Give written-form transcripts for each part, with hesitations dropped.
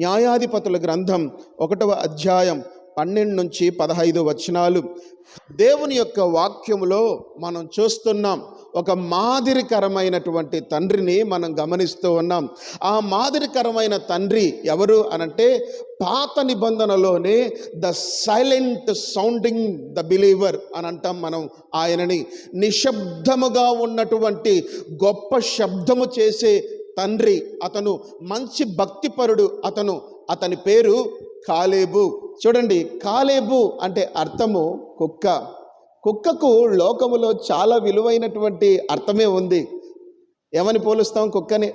న్యాయాధిపతుల గ్రంథం 1వ అధ్యాయం 12 నుంచి 15 వచనాలు. దేవుని యొక్క వాక్యములో మనం చూస్తున్నాం, ఒక మాదిరికరమైనటువంటి తండ్రిని మనం గమనిస్తూ ఉన్నాం. ఆ మాదిరికరమైన తండ్రి ఎవరు అనంటే, పాత నిబంధనలోనే the silent sounding the believer అని అంటాం మనం ఆయనని. నిశ్శబ్దముగా ఉన్నటువంటి గొప్ప శబ్దము చేసే తండ్రి అతను. మంచి భక్తిపరుడు అతని పేరు కాలేబు. చూడండి, కాలేబు అంటే అర్థము కుక్క. కుక్కకు లోకములో చాలా విలువైనటువంటి అర్థమే ఉంది. ఏమని పోలుస్తాం కుక్కని?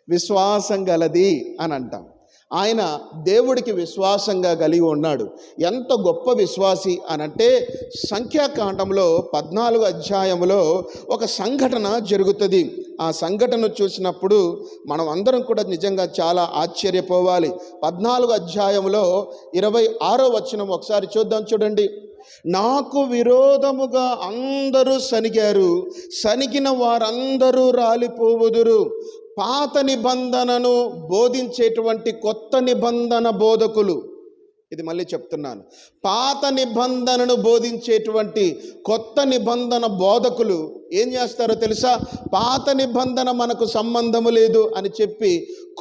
విశ్వాసం గలది అని అంటాం. ఆయన దేవుడికి విశ్వాసంగా కలిగి ఉన్నాడు. ఎంత గొప్ప విశ్వాసి అనంటే, సంఖ్యాకాండంలో 14వ అధ్యాయంలో ఒక సంఘటన జరుగుతుంది. ఆ సంఘటన చూసినప్పుడు మనం అందరం కూడా నిజంగా చాలా ఆశ్చర్యపోవాలి. 14వ అధ్యాయంలో 26వ వచనం ఒకసారి చూద్దాం. చూడండి, నాకు విరోధముగా అందరూ సనిగారు, సనిగిన వారందరూ రాలిపోవుదురు. పాత నిబంధనను బోధించేటువంటి కొత్త నిబంధన బోధకులు, ఇది మళ్ళీ చెప్తున్నాను, పాత నిబంధనను బోధించేటువంటి కొత్త నిబంధన బోధకులు ఏం చేస్తారో తెలుసా? పాత నిబంధన మనకు సంబంధము లేదు అని చెప్పి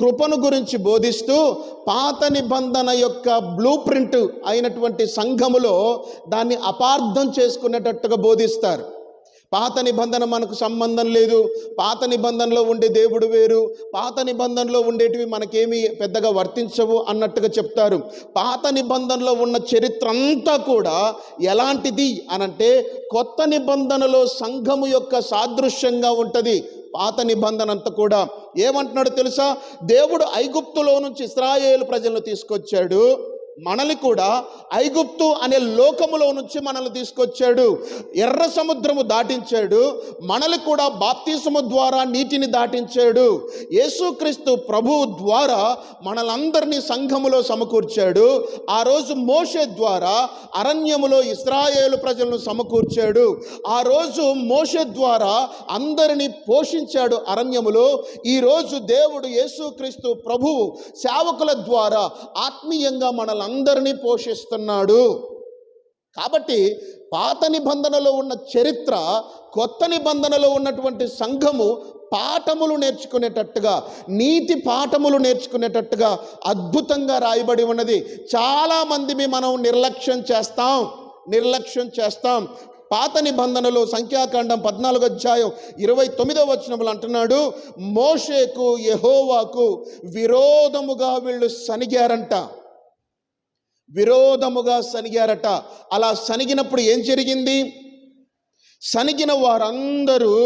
కృపను గురించి బోధిస్తూ, పాత నిబంధన యొక్క బ్లూ ప్రింట్ అయినటువంటి సంఘములో దాన్ని అపార్థం చేసుకునేటట్టుగా బోధిస్తారు. పాత నిబంధన మనకు సంబంధం లేదు, పాత నిబంధనలో ఉండే దేవుడు వేరు, పాత నిబంధనలో ఉండేటివి మనకేమీ పెద్దగా వర్తించవు అన్నట్టుగా చెప్తారు. పాత నిబంధనలో ఉన్న చరిత్ర అంతా కూడా ఎలాంటిది అనంటే, కొత్త నిబంధనలో సంఘము యొక్క సాదృశ్యంగా ఉంటుంది. పాత నిబంధన అంతా కూడా ఏమంటున్నాడు తెలుసా? దేవుడు ఐగుప్తులో నుంచి ఇశ్రాయేలు ప్రజలను తీసుకొచ్చాడు, మనల్ని కూడా ఐగుప్తు అనే లోకములో నుంచి మనల్ని తీసుకొచ్చాడు. ఎర్ర సముద్రము దాటించాడు, మనల్ని కూడా బాప్తిసము ద్వారా నీటిని దాటించాడు. యేసుక్రీస్తు ప్రభువు ద్వారా మనలందరినీ సంఘములో సమకూర్చాడు. ఆ రోజు మోషే ద్వారా అరణ్యములో ఇశ్రాయేలు ప్రజలను సమకూర్చాడు. ఆ రోజు మోషే ద్వారా అందరినీ పోషించాడు అరణ్యములో. ఈరోజు దేవుడు యేసుక్రీస్తు ప్రభువు సేవకుల ద్వారా ఆత్మీయంగా అందరినీ పోషిస్తున్నాడు. కాబట్టి పాత నిబంధనలో ఉన్న చరిత్ర, కొత్త నిబంధనలో ఉన్నటువంటి సంఘము పాఠములు నేర్చుకునేటట్టుగా, నీతి పాఠములు నేర్చుకునేటట్టుగా అద్భుతంగా రాయబడి ఉన్నది. చాలామంది మనం నిర్లక్ష్యం చేస్తాం. పాత నిబంధనలో సంఖ్యాకాండం 14వ అధ్యాయం 29వ వచనములు అంటున్నాడు, మోషేకు యెహోవాకు విరోధముగా వీళ్ళు సనిగారట. అలా సనిగినప్పుడు ఏం జరిగింది? సనిగిన వారందరూ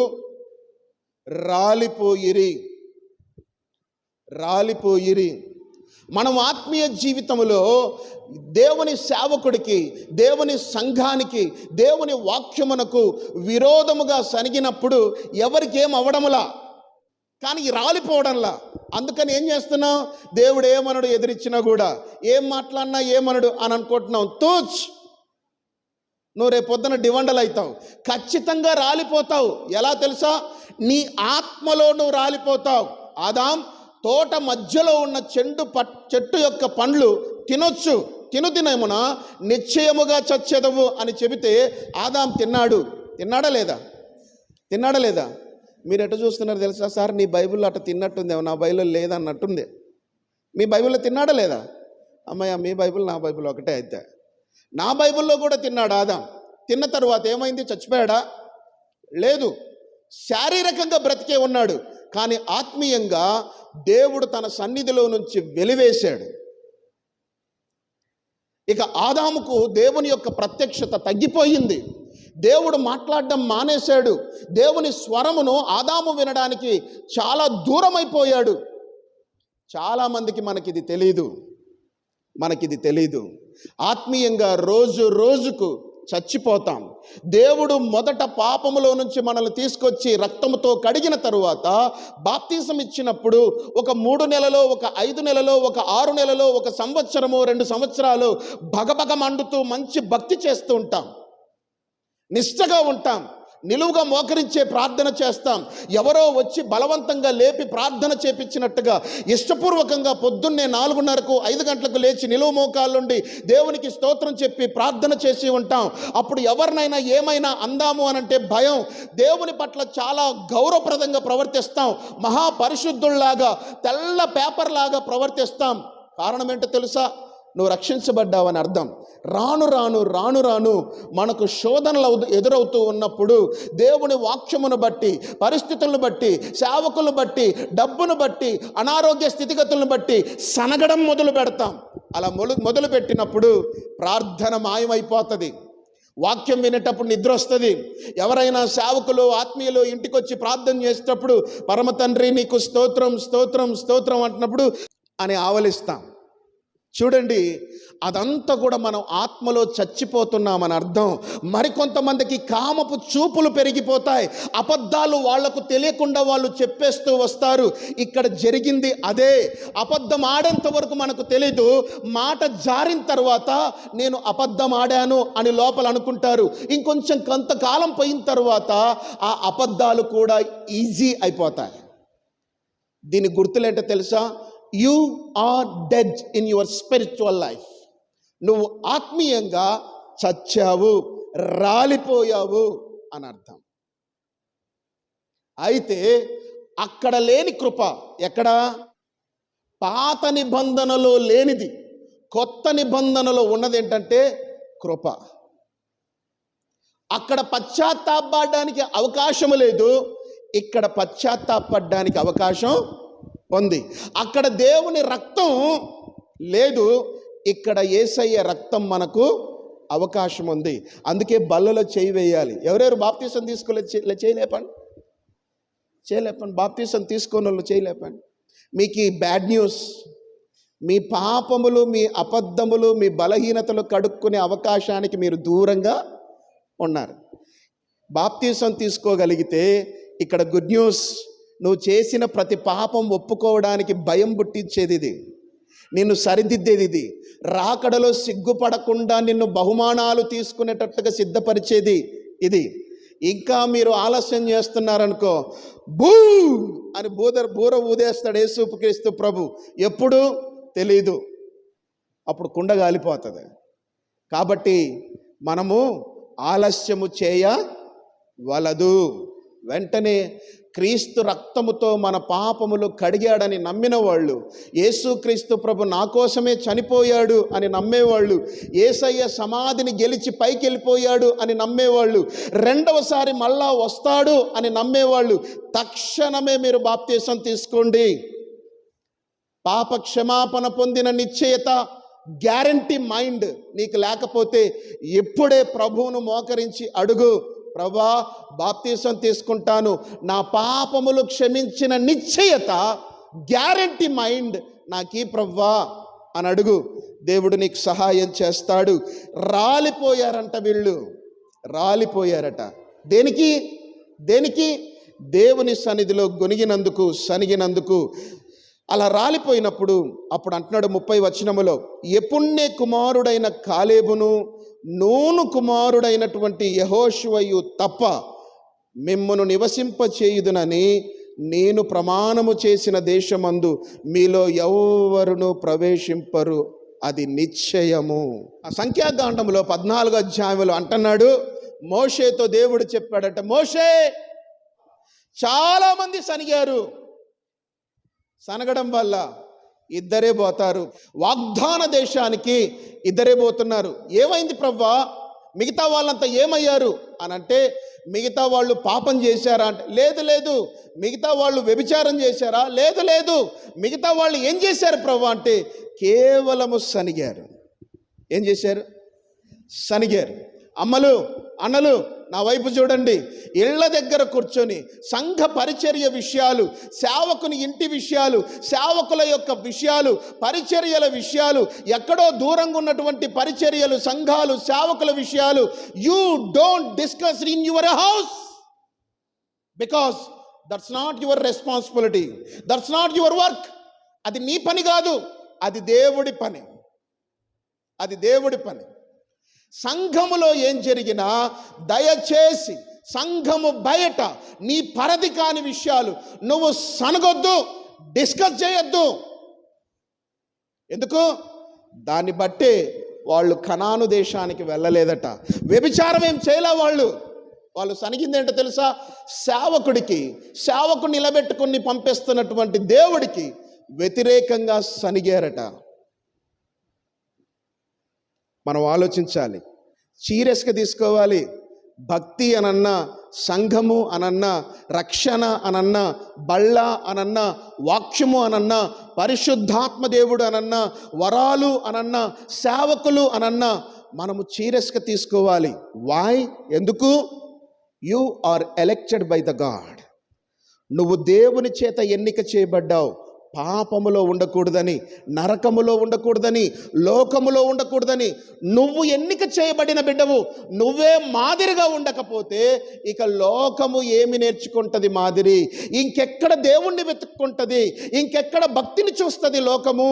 రాలిపోయిరి. మనం ఆత్మీయ జీవితంలో దేవుని సేవకుడికి, దేవుని సంఘానికి, దేవుని వాక్యమునకు విరోధముగా సనిగినప్పుడు ఎవరికి ఏం అవడములా, కానీ రాలిపోవడంలా. అందుకని ఏం చేస్తున్నావు? దేవుడు ఏమనడు, ఎదిరించినా కూడా ఏం మాట్లాడినా ఏమనడు అని అనుకుంటున్నావు. నువ్వు రేపు పొద్దున డివండలు అవుతావు, ఖచ్చితంగా రాలిపోతావు. ఎలా తెలుసా? నీ ఆత్మలో నువ్వు రాలిపోతావు. ఆదాం తోట మధ్యలో ఉన్న చెట్టు యొక్క పండ్లు తినమున నిశ్చయముగా చచ్చెదవు అని చెబితే ఆదాం తిన్నాడా లేదా? మీరు ఎటు చూస్తున్నారు తెలుసా? సార్, నీ బైబిల్లో అట్లా తిన్నట్టుందేమో, నా బైబిల్లో లేదన్నట్టుంది. మీ బైబిల్లో తిన్నాడా లేదా? అమ్మయ్య, మీ బైబిల్ నా బైబిల్ ఒకటే. అయితే నా బైబిల్లో కూడా తిన్నాడు ఆదాం. తిన్న తరువాత ఏమైంది? చచ్చిపోయాడా? లేదు, శారీరకంగా బ్రతికే ఉన్నాడు. కానీ ఆత్మీయంగా దేవుడు తన సన్నిధిలో నుంచి వెలివేశాడు. ఇక ఆదాముకు దేవుని యొక్క ప్రత్యక్షత తగ్గిపోయింది. దేవుడు మాట్లాడడం మానేశాడు. దేవుని స్వరమును ఆదాము వినడానికి చాలా దూరమైపోయాడు. చాలామందికి మనకిది తెలీదు. ఆత్మీయంగా రోజుకు చచ్చిపోతాం. దేవుడు మొదట పాపములో నుంచి మనల్ని తీసుకొచ్చి రక్తముతో కడిగిన తరువాత బాప్తిసం ఇచ్చినప్పుడు ఒక 3 నెలలో, ఒక 5 నెలలో, ఒక 6 నెలలో, ఒక సంవత్సరము, 2 సంవత్సరాలు భగభగ మండుతూ మంచి భక్తి చేస్తూ ఉంటాం, నిష్ఠగా ఉంటాం. నిలువుగా మోకరించే ప్రార్థన చేస్తాం. ఎవరో వచ్చి బలవంతంగా లేపి ప్రార్థన చేపించినట్టుగా ఇష్టపూర్వకంగా పొద్దున్నే 4:30కు 5 గంటలకు లేచి నిలువు మోకాళ్ళుండి దేవునికి స్తోత్రం చెప్పి ప్రార్థన చేసి ఉంటాం. అప్పుడు ఎవరినైనా ఏమైనా అందాము అనంటే భయం. దేవుని పట్ల చాలా గౌరవప్రదంగా ప్రవర్తిస్తాం. మహాపరిశుద్ధుల్లాగా తెల్ల పేపర్ లాగా ప్రవర్తిస్తాం. కారణం ఏంటో తెలుసా? నువ్వు రక్షించబడ్డావని అర్థం. రాను రాను రాను రాను మనకు శోధనలు ఎదురవుతూ ఉన్నప్పుడు దేవుని వాక్యమును బట్టి, పరిస్థితులను బట్టి, సేవకులను బట్టి, డబ్బును బట్టి, అనారోగ్య స్థితిగతులను బట్టి సనగడం మొదలు పెడతాం. అలా మొదలు పెట్టినప్పుడు ప్రార్థన మాయమైపోతుంది. వాక్యం వినేటప్పుడు నిద్ర వస్తుంది. ఎవరైనా సేవకులు, ఆత్మీయులు ఇంటికి వచ్చి ప్రార్థన చేసేటప్పుడు పరమ తండ్రి నీకు స్తోత్రం స్తోత్రం స్తోత్రం అంటున్నప్పుడు అని ఆవలిస్తాం. చూడండి, అదంతా కూడా మనం ఆత్మలో చచ్చిపోతున్నామని అర్థం. మరికొంతమందికి కామపు చూపులు పెరిగిపోతాయి. అబద్ధాలు వాళ్లకు తెలియకుండా వాళ్ళు చెప్పేస్తూ వస్తారు. ఇక్కడ జరిగింది అదే. అబద్ధం ఆడేంత వరకు మనకు తెలీదు. మాట జారిన తర్వాత నేను అబద్ధం ఆడాను అని లోపల అనుకుంటారు. ఇంకొంచెం కొంతకాలం పోయిన తర్వాత ఆ అబద్ధాలు కూడా ఈజీ అయిపోతాయి. దీని గుర్తులేంటో తెలుసా? You are dead in your spiritual life. నువ్వు ఆత్మీయంగా చచ్చావు, రాలిపోయావు అని అర్థం. అయితే అక్కడ లేని కృప ఎక్కడ? పాత నిబంధనలో లేనిది కొత్త నిబంధనలో ఉన్నది ఏంటంటే కృప. అక్కడ పశ్చాత్తాపడడానికి అవకాశం లేదు, ఇక్కడ పశ్చాత్తాపడడానికి అవకాశం ఉంది. అక్కడ దేవుని రక్తం లేదు, ఇక్కడ యేసయ్య రక్తం మనకు అవకాశం ఉంది. అందుకే బల్లలో చేయి వేయాలి. ఎవరెవరు బాప్తీసం తీసుకోలేదు చేయలేపండి, చేయలేపండి. బాప్తీసం తీసుకున్న వాళ్ళు చేయలేపండి. మీకు ఈ బ్యాడ్ న్యూస్. మీ పాపములు, మీ అబద్ధములు, మీ బలహీనతలు కడుక్కునే అవకాశానికి మీరు దూరంగా ఉన్నారు. బాప్తీసం తీసుకోగలిగితే ఇక్కడ గుడ్ న్యూస్. నువ్వు చేసిన ప్రతి పాపం ఒప్పుకోవడానికి భయం పుట్టించేది ఇది, నిన్ను సరిదిద్దేది ఇది, రాకడలో సిగ్గుపడకుండా నిన్ను బహుమానాలు తీసుకునేటట్టుగా సిద్ధపరిచేది ఇది. ఇంకా మీరు ఆలస్యం చేస్తున్నారనుకో, బూ అని బూర ఊదేస్తాడు యేసుక్రీస్తు ప్రభు. ఎప్పుడు తెలీదు, అప్పుడు కుండ గాలిపోతుంది. కాబట్టి మనము ఆలస్యము చేయవలదు. వెంటనే క్రీస్తు రక్తముతో మన పాపములు కడిగాడని నమ్మిన వాళ్ళు, యేసుక్రీస్తు ప్రభు నా కోసమే చనిపోయాడు అని నమ్మేవాళ్ళు, యేసయ్య సమాధిని గెలిచి పైకి వెళ్ళిపోయాడు అని నమ్మేవాళ్ళు, రెండవసారి మళ్ళా వస్తాడు అని నమ్మేవాళ్ళు తక్షణమే మీరు బాప్తీసం తీసుకోండి. పాప క్షమాపణ పొందిన నిశ్చయత, గ్యారంటీ మైండ్ నీకు లేకపోతే ఎప్పుడే ప్రభువును మోకరించి అడుగు, ప్రభా బాప్తీసం తీసుకుంటాను, నా పాపములు క్షమించిన నిశ్చయత, గ్యారంటీ మైండ్ నాకీ ప్రభువా అని అడుగు. దేవుడు నీకు సహాయం చేస్తాడు. రాలిపోయారంట వీళ్ళు, రాలిపోయారట. దేనికి? దేవుని సన్నిధిలో గొనిగినందుకు, సనిగినందుకు. అలా రాలిపోయినప్పుడు అప్పుడు అంటున్నాడు 30 వచనములో, యెఫున్నె కుమారుడైన కాలేబును, నూను కుమారుడైనటువంటి యెహోషువయు తప్ప మిమ్మును నివసింపచేయుదునని నేను ప్రమాణము చేసిన దేశమందు మీలో ఎవరును ప్రవేశింపరు, అది నిశ్చయము. ఆ సంఖ్యాకాండంలో 14వ అధ్యాయంలో అంటున్నాడు, మోషేతో దేవుడు చెప్పాడట, మోషే చాలామంది సనిగారు, సనగడం వల్ల ఇద్దరే పోతారు, వాగ్దాన దేశానికి ఇద్దరే పోతున్నారు. ఏమైంది ప్రవ్వా, మిగతా వాళ్ళంతా ఏమయ్యారు అని అంటే, మిగతా వాళ్ళు పాపం చేశారా అంటే లేదు లేదు. మిగతా వాళ్ళు వ్యభిచారం చేశారా? లేదు లేదు. మిగతా వాళ్ళు ఏం చేశారు ప్రవ్వా అంటే కేవలము సనిగారు. ఏం చేశారు? సనిగారు. అమ్మలు, అన్నలు నా వైపు చూడండి. ఇళ్ల దగ్గర కూర్చొని సంఘ పరిచర్య విషయాలు, సేవకుని ఇంటి విషయాలు, సేవకుల యొక్క విషయాలు, పరిచర్యల విషయాలు, ఎక్కడో దూరంగా ఉన్నటువంటి పరిచర్యలు, సంఘాలు, సేవకుల విషయాలు you don't discuss in your house, because that's not your responsibility, that's not your work. అది నీ పని కాదు, అది దేవుడి పని, అది దేవుడి పని. సంఘములో ఏం జరిగినా దయచేసి సంఘము బయట నీ పరిధి కాని విషయాలు నువ్వు సనగొద్దు, డిస్కస్ చేయొద్దు. ఎందుకు? దాన్ని బట్టే వాళ్ళు కనాను దేశానికి వెళ్ళలేదట. వ్యభిచారం ఏం చేయలే వాళ్ళు సనిగింది ఏంటో తెలుసా? సేవకుడు నిలబెట్టుకుని పంపిస్తున్నటువంటి దేవుడికి వ్యతిరేకంగా సనిగారట. మనం ఆలోచించాలి, సీరియస్గా తీసుకోవాలి. భక్తి అనన్నా, సంఘము అనన్నా, రక్షణ అనన్నా, బళ్ళ అనన్నా, వాక్యము అనన్నా, పరిశుద్ధాత్మ దేవుడు అనన్నా, వరాలు అనన్నా, సేవకులు అనన్నా మనము సీరియస్గా తీసుకోవాలి. వై? ఎందుకు? You are elected by the God. నువ్వు దేవుని చేత ఎన్నిక చేయబడ్డావు. పాపములో ఉండకూడదని, నరకములో ఉండకూడదని, లోకములో ఉండకూడదని. నువ్వు ఎన్నిక చేయబడిన బిడ్డవు. నువ్వే మాదిరిగా ఉండకపోతే ఇక లోకము ఏమి నేర్చుకుంటుంది? మాదిరి ఇంకెక్కడ దేవుణ్ణి వెతుక్కుంటుంది? ఇంకెక్కడ భక్తిని చూస్తుంది లోకము?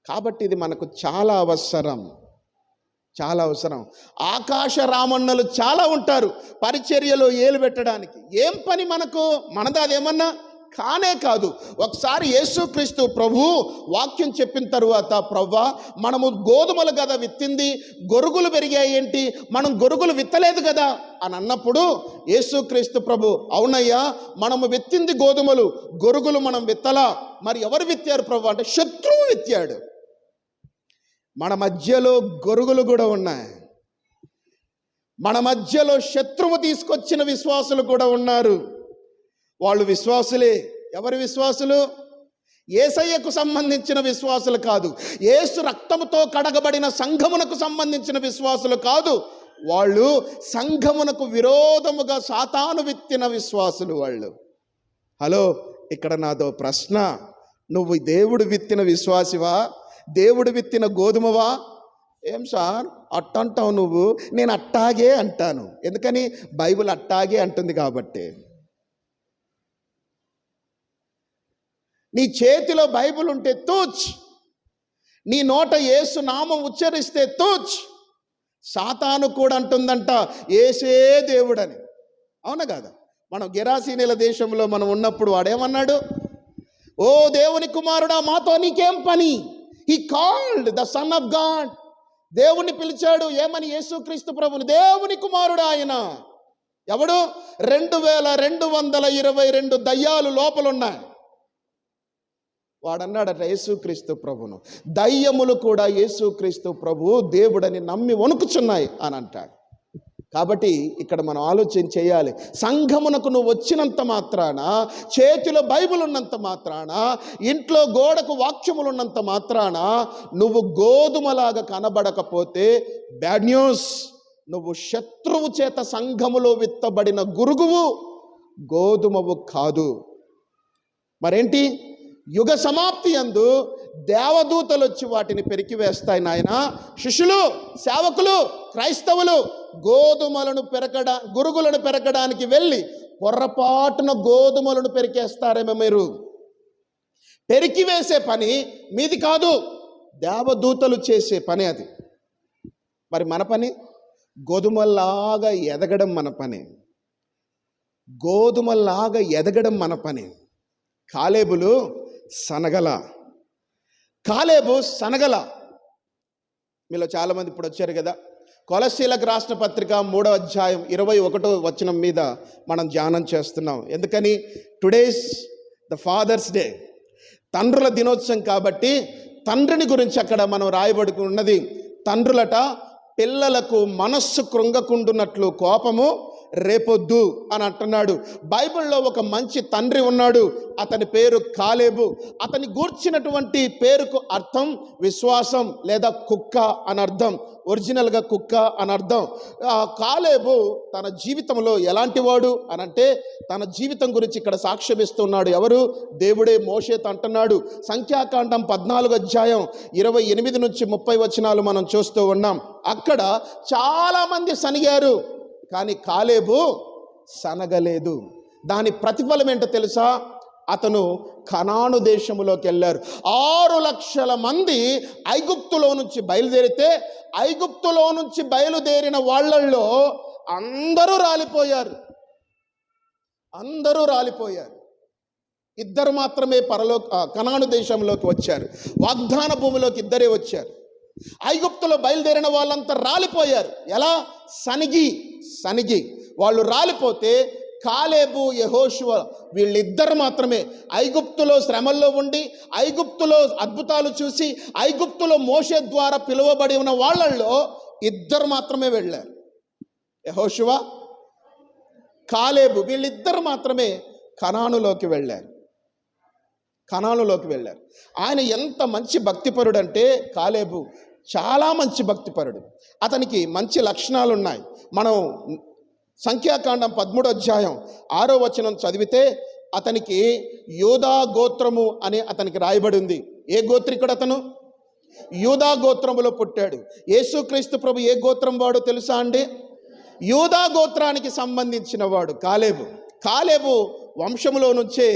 కాబట్టి ఇది మనకు చాలా అవసరం. ఆకాశ రామన్నలు చాలా ఉంటారు పరిచర్యలో ఏలు పెట్టడానికి. ఏం పని మనది అదేమన్నా కానే కాదు. ఒకసారి యేసుక్రీస్తు ప్రభు వాక్యం చెప్పిన తరువాత, ప్రవ్వా మనము గోధుమలు కదా విత్తింది, గొరుగులు పెరిగాయి ఏంటి, మనం గొరుగులు విత్తలేదు కదా అని అన్నప్పుడు యేసుక్రీస్తు ప్రభు, అవునయ్యా మనము విత్తింది గోధుమలు, గొరుగులు మనం విత్తలా. మరి ఎవరు విత్తారు ప్రభు అంటే శత్రువు విత్తాడు. మన మధ్యలో గొరుగులు కూడా ఉన్నాయి. మన మధ్యలో శత్రువు తీసుకొచ్చిన విశ్వాసులు కూడా ఉన్నారు. వాళ్ళు విశ్వాసులే. ఎవరి విశ్వాసులు? యేసయ్యకు సంబంధించిన విశ్వాసులు కాదు. యేసు రక్తముతో కడగబడిన సంఘమునకు సంబంధించిన విశ్వాసులు కాదు. వాళ్ళు సంఘమునకు విరోధముగా సాతాను విత్తిన విశ్వాసులు వాళ్ళు. హలో, ఇక్కడ నాదో ప్రశ్న. నువ్వు దేవుడు విత్తిన విశ్వాసివా? దేవుడు విత్తిన గోధుమవా? ఏం సార్ అట్టంటావు నువ్వు? నేను అట్టాగే అంటాను. ఎందుకని? బైబిల్ అట్టాగే అంటుంది కాబట్టి. నీ చేతిలో బైబిల్ ఉంటే తూచ్, నీ నోట యేసు నామం ఉచ్చరిస్తే తూచ్. సాతాను కూడా అంటుందంట యేసే దేవుడని. అవునా కాదా? మనం గెరాసీనీల దేశంలో మనం ఉన్నప్పుడు వాడేమన్నాడు? ఓ దేవుని కుమారుడా, మాతో నీకేం పని? He called the son of God. దేవుణ్ణి పిలిచాడు. ఏమని? యేసుక్రీస్తు ప్రభుని దేవుని కుమారుడు ఆయన. ఎవడు? 2222 దయ్యాలు లోపలున్నాయి. వాడన్నాడట యేసుక్రీస్తు ప్రభును. దయ్యములు కూడా యేసుక్రీస్తు ప్రభు దేవుడని నమ్మి వణుకుచున్నాయి అని అంటాడు. కాబట్టి ఇక్కడ మనం ఆలోచన చేయాలి. సంఘమునకు నువ్వు వచ్చినంత మాత్రాన, చేతిలో బైబిల్ ఉన్నంత మాత్రాన, ఇంట్లో గోడకు వాక్యములు ఉన్నంత మాత్రాన నువ్వు గోధుమలాగా కనబడకపోతే బ్యాడ్ న్యూస్. నువ్వు శత్రువు చేత సంఘములో విత్తబడిన గురుగువు, గోధుమవు కాదు. మరేంటి? యుగ సమాప్తి యందు దేవదూతలు వచ్చి వాటిని పెరికివేస్తాయి నాయన. శిష్యులు, సేవకులు, క్రైస్తవులు గురుగులను పెరగడానికి వెళ్ళి పొర్రపాటున గోధుమలను పెరికేస్తారేమో. మీరు పెరికివేసే పని మీది కాదు, దేవదూతలు చేసే పని అది. మరి మన పని గోధుమల్లాగా ఎదగడం మన పని. మన పని. కాలేబు సనగల. మీలో చాలామంది ఇప్పుడు వచ్చారు కదా. కొలస్సీలకు రాసిన పత్రిక 3వ అధ్యాయం 21వ వచనం మీద మనం ధ్యానం చేస్తున్నాం. ఎందుకని? టుడేస్ ద ఫాదర్స్ డే, తండ్రుల దినోత్సవం కాబట్టి తండ్రిని గురించి అక్కడ మనం రాయబడి ఉన్నది. తండ్రులట పిల్లలకు మనస్సు కృంగకుండునట్లు కోపము రేపొద్దు అని అంటున్నాడు. బైబిల్లో ఒక మంచి తండ్రి ఉన్నాడు. అతని పేరు కాలేబు. అతని గూర్చినటువంటి పేరుకు అర్థం విశ్వాసం లేదా కుక్క అని అర్థం. ఒరిజినల్గా కుక్క అని అర్థం. కాలేబు తన జీవితంలో ఎలాంటి వాడు అనంటే తన జీవితం గురించి ఇక్కడ సాక్ష్యమిస్తున్నాడు. ఎవరు? దేవుడే మోషేతో అంటున్నాడు. సంఖ్యాకాండం 14వ అధ్యాయం 28 నుంచి 30 వచనాలు మనం చూస్తూ ఉన్నాం. అక్కడ చాలామంది సనిగారు, కానీ కాలేబు సనగలేదు. దాని ప్రతిఫలం ఏంటో తెలుసా? అతను కనాను దేశములోకి వెళ్ళారు. 6 లక్షల మంది ఐగుప్తులో నుంచి బయలుదేరితే, ఐగుప్తులో నుంచి బయలుదేరిన వాళ్ళల్లో అందరూ రాలిపోయారు. అందరూ రాలిపోయారు. ఇద్దరు మాత్రమే కనాను దేశంలోకి వచ్చారు. వాగ్దాన భూమిలోకి ఇద్దరే వచ్చారు. ఐగుప్తులో బయలుదేరిన వాళ్ళంతా రాలిపోయారు. ఎలా? సనిగి వాళ్ళు రాలిపోతే కాలేబు, యెహోషువ వీళ్ళిద్దరు మాత్రమే ఐగుప్తులో శ్రమల్లో ఉండి, ఐగుప్తులో అద్భుతాలు చూసి, ఐగుప్తులో మోషే ద్వారా పిలువబడి ఉన్న వాళ్ళల్లో ఇద్దరు మాత్రమే వెళ్ళారు. యెహోషువ, కాలేబు వీళ్ళిద్దరు మాత్రమే కనానులోకి వెళ్ళారు. ఆయన ఎంత మంచి భక్తిపరుడు అంటే కాలేబు చాలా మంచి భక్తిపరుడు. అతనికి మంచి లక్షణాలు ఉన్నాయి. మనం సంఖ్యాకాండం 13వ అధ్యాయం 6వ వచనం చదివితే అతనికి యూదా గోత్రము అని అతనికి రాయబడి ఉంది. ఏ గోత్రికుడు అతను? యూదా గోత్రములో పుట్టాడు. యేసుక్రీస్తు ప్రభు ఏ గోత్రం వాడో తెలుసా అండి? యూదా గోత్రానికి సంబంధించిన వాడు కాలేబు వంశములో నుంచే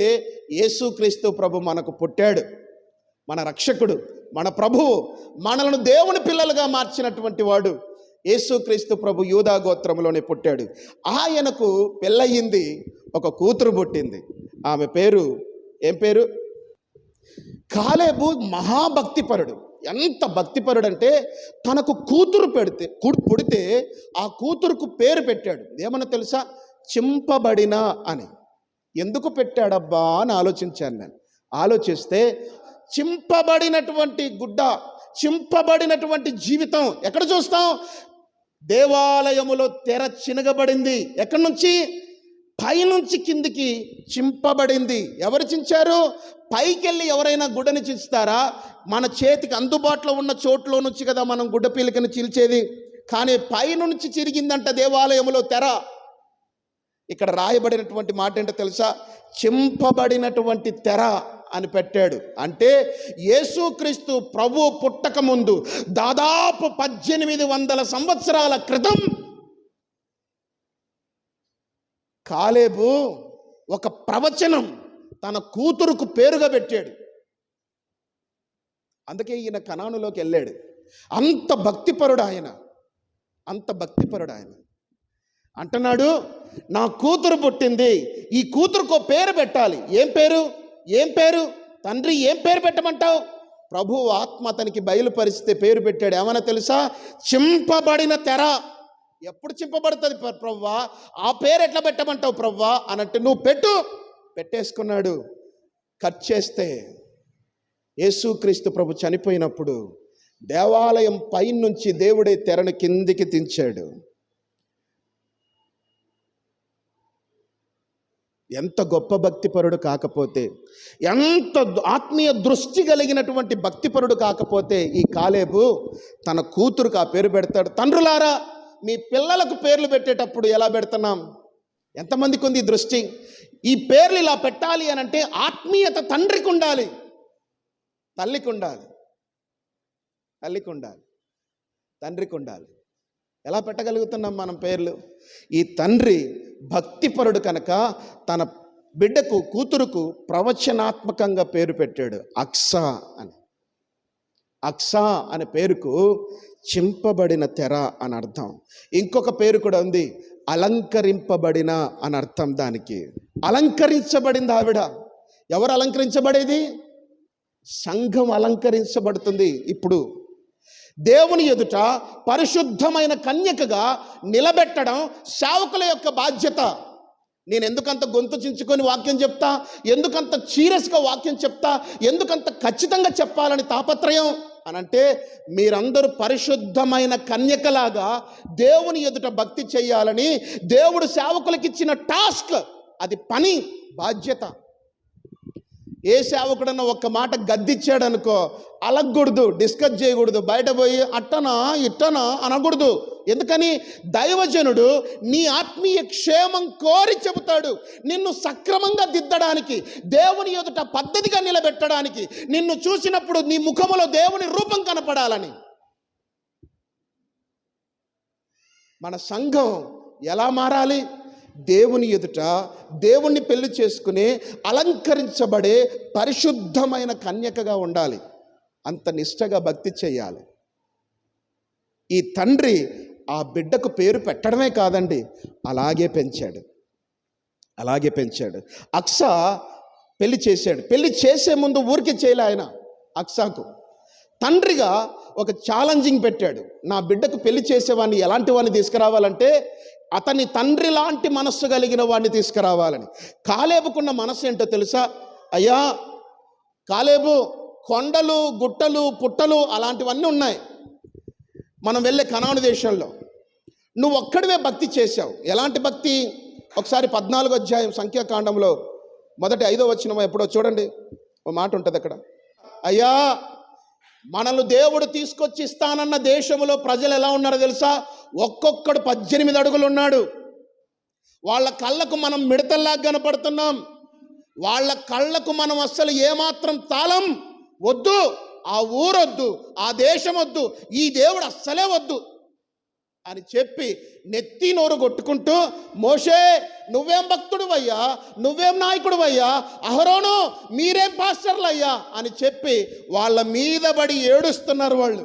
యేసుక్రీస్తు ప్రభు మనకు పుట్టాడు. మన రక్షకుడు, మన ప్రభువు, మనలను దేవుని పిల్లలుగా మార్చినటువంటి వాడు యేసుక్రీస్తు ప్రభు యూదా గోత్రంలోనే పుట్టాడు. ఆయనకు పెళ్ళయింది, ఒక కూతురు పుట్టింది. ఆమె పేరు ఏం పేరు? కాలేబు మహాభక్తిపరుడు. ఎంత భక్తిపరుడు అంటే తనకు కూతురు పుడితే ఆ కూతురుకు పేరు పెట్టాడు. ఏమన్నా తెలుసా? చింపబడిన అని. ఎందుకు పెట్టాడబ్బా అని ఆలోచించాను నేను. ఆలోచిస్తే చింపబడినటువంటి గుడ్డ, చింపబడినటువంటి జీవితం ఎక్కడ చూస్తాం? దేవాలయములో తెర చినగబడింది. ఎక్కడి నుంచి? పైనుంచి కిందికి చింపబడింది. ఎవరు చించారు? పైకెళ్ళి ఎవరైనా గుడ్డని చించుతారా? మన చేతికి అందుబాటులో ఉన్న చోట్లో నుంచి కదా మనం గుడ్డ పీలికని చీల్చేది. కానీ పైనుంచి చిరిగిందంట దేవాలయములో తెర. ఇక్కడ రాయబడినటువంటి మాట ఏంటో తెలుసా? చింపబడినటువంటి తెర అని పెట్టాడు. అంటే యేసుక్రీస్తు ప్రభు పుట్టక ముందు దాదాపు 1800 సంవత్సరాల క్రితం కాలేబు ఒక ప్రవచనం తన కూతురుకు పేరుగా పెట్టాడు. అందుకే ఈయన కనానులోకి వెళ్ళాడు. అంత భక్తిపరుడు ఆయన. అంటున్నాడు, నా కూతురు పుట్టింది, ఈ కూతురుకో పేరు పెట్టాలి. ఏం పేరు తండ్రి? ఏం పేరు పెట్టమంటావు? ప్రభు ఆత్మ అతనికి బయలుపరిస్తే పేరు పెట్టాడు. ఏమన్నా తెలుసా? చింపబడిన తెర. ఎప్పుడు చింపబడుతుంది ప్రవ్వా? ఆ పేరు ఎట్లా పెట్టమంటావు ప్రవ్వా అనంటే, నువ్వు పెట్టేసుకున్నాడు. కట్ చేస్తే యేసుక్రీస్తు ప్రభు చనిపోయినప్పుడు దేవాలయం పైనుంచి దేవుడే తెరను కిందికి దించాడు. ఎంత గొప్ప భక్తిపరుడు కాకపోతే, ఎంత ఆత్మీయ దృష్టి కలిగినటువంటి భక్తిపరుడు కాకపోతే ఈ కాలేబు తన కూతురుకు ఆ పేరు పెడతాడు. తండ్రులారా, మీ పిల్లలకు పేర్లు పెట్టేటప్పుడు ఎలా పెడుతున్నాం? ఎంతమందికి ఉంది దృష్టి? ఈ పేర్లు ఇలా పెట్టాలి అని అంటే ఆత్మీయత తండ్రికి ఉండాలి, తల్లికి ఉండాలి, తండ్రికి ఉండాలి. ఎలా పెట్టగలుగుతున్నాం మనం పేర్లు? ఈ తండ్రి భక్తిపరుడు కనుక తన బిడ్డకు, కూతురుకు ప్రవచనాత్మకంగా పేరు పెట్టాడు. అక్సా అనే పేరుకు చింపబడిన తెర అని అర్థం. ఇంకొక పేరు కూడా ఉంది, అలంకరింపబడిన అని అర్థం. దానికి అలంకరించబడింది ఆవిడ. ఎవరు అలంకరించబడేది? సంఘం అలంకరించబడుతుంది. ఇప్పుడు దేవుని ఎదుట పరిశుద్ధమైన కన్యకగా నిలబెట్టడం సేవకుల యొక్క బాధ్యత. నేను ఎందుకంత గొంతు చించుకొని వాక్యం చెప్తా? ఎందుకంత సీరియస్గా వాక్యం చెప్తా? ఎందుకంత ఖచ్చితంగా చెప్పాలని తాపత్రయం అనంటే, మీరందరూ పరిశుద్ధమైన కన్యకలాగా దేవుని ఎదుట భక్తి చేయాలని దేవుడు సేవకులకు ఇచ్చిన టాస్క్. అది పని, బాధ్యత. ఏ సేవకుడన్నా ఒక్క మాట గద్దిచ్చాడు అనుకో, అలగకూడదు, డిస్కస్ చేయకూడదు, బయట పోయి అట్టనా ఇట్టనా అనకూడదు. ఎందుకని? దైవజనుడు నీ ఆత్మీయ క్షేమం కోరి చెబుతాడు. నిన్ను సక్రమంగా దిద్దడానికి, దేవుని ఎదుట పద్ధతిగా నిలబెట్టడానికి, నిన్ను చూసినప్పుడు నీ ముఖములో దేవుని రూపం కనపడాలని. మన సంఘం ఎలా మారాలి? దేవుని ఎదుట దేవుణ్ణి పెళ్లి చేసుకుని అలంకరించబడే పరిశుద్ధమైన కన్యకగా ఉండాలి. అంత నిష్టగా భక్తి చేయాలి. ఈ తండ్రి ఆ బిడ్డకు పేరు పెట్టడమే కాదండి, అలాగే పెంచాడు. అక్స పెళ్లి చేశాడు. పెళ్లి చేసే ముందు ఊరికే చేయలే ఆయన. అక్సాకు తండ్రిగా ఒక ఛాలెంజింగ్ పెట్టాడు. నా బిడ్డకు పెళ్లి చేసేవాడిని ఎలాంటి వాడిని తీసుకురావాలంటే అతని తండ్రి లాంటి మనస్సు కలిగిన వాడిని తీసుకురావాలని. కాలేబుకున్న మనస్సు ఏంటో తెలుసా? అయ్యా కాలేబు, కొండలు, గుట్టలు, పుట్టలు అలాంటివన్నీ ఉన్నాయి మనం వెళ్ళే కనాను దేశంలో. నువ్వు ఒక్కడివే భక్తి చేశావు. ఎలాంటి భక్తి? ఒకసారి 14వ అధ్యాయం సంఖ్యాకాండంలో మొదటి 5వ వచనం ఎప్పుడో చూడండి, ఓ మాట ఉంటుంది అక్కడ. అయ్యా మనల్ని దేవుడు తీసుకొచ్చి ఇస్తానన్న దేశంలో ప్రజలు ఎలా ఉన్నారో తెలుసా? ఒక్కొక్కడు 18 అడుగులు ఉన్నాడు. వాళ్ళ కళ్ళకు మనం మిడతల్లాగా కనపడుతున్నాం. వాళ్ళ కళ్ళకు మనం అస్సలు ఏమాత్రం తాళం వద్దు. ఆ ఊరొద్దు, ఆ దేశం వద్దు, ఈ దేవుడు అస్సలే వద్దు అని చెప్పి నెత్తి నోరు కొట్టుకుంటూ, మోషే నువ్వేం భక్తుడివయ్యా, నువ్వేం నాయకుడివయ్యా, అహరోను మీరేం పాస్టర్లు అయ్యా అని చెప్పి వాళ్ళ మీద పడి ఏడుస్తున్నారు. వాళ్ళు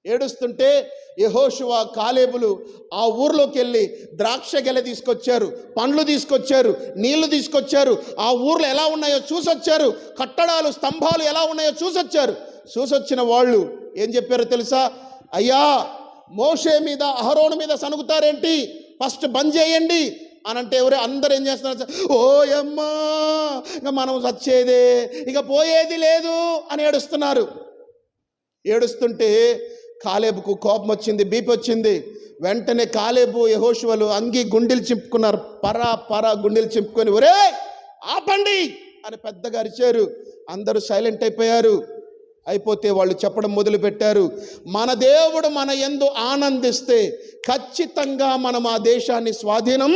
ఏడుస్తుంటే యెహోషువ, కాలేబులు ఆ ఊర్లోకి వెళ్ళి ద్రాక్ష గెల తీసుకొచ్చారు, పండ్లు తీసుకొచ్చారు, నీళ్లు తీసుకొచ్చారు. ఆ ఊర్లో ఎలా ఉన్నాయో చూసొచ్చారు. కట్టడాలు, స్తంభాలు ఎలా ఉన్నాయో చూసొచ్చారు. చూసొచ్చిన వాళ్ళు ఏం చెప్పారో తెలుసా? అయ్యా మోషే మీద, అహరోను మీద సనుగుతారేంటి, ఫస్ట్ బంద్ చేయండి అని అంటే ఎవరు అందరూ ఏం చేస్తున్నారు? ఓయమ్మా ఇక మనం చచ్చేదే, ఇక పోయేది లేదు అని ఏడుస్తున్నారు. ఏడుస్తుంటే కాలేబుకు కోపం వచ్చింది, బీపీ వచ్చింది. వెంటనే కాలేబు, యెహోషువలు అంగి గుండెలు చింపుకున్నారు. పరా గుండెలు చింపుకొని ఒరే ఆపండి అని పెద్దగా అరిచారు. అందరూ సైలెంట్ అయిపోతే వాళ్ళు చెప్పడం మొదలుపెట్టారు, మన దేవుడు మన యందు ఆనందిస్తే ఖచ్చితంగా మనం ఆ దేశాన్ని స్వాధీనం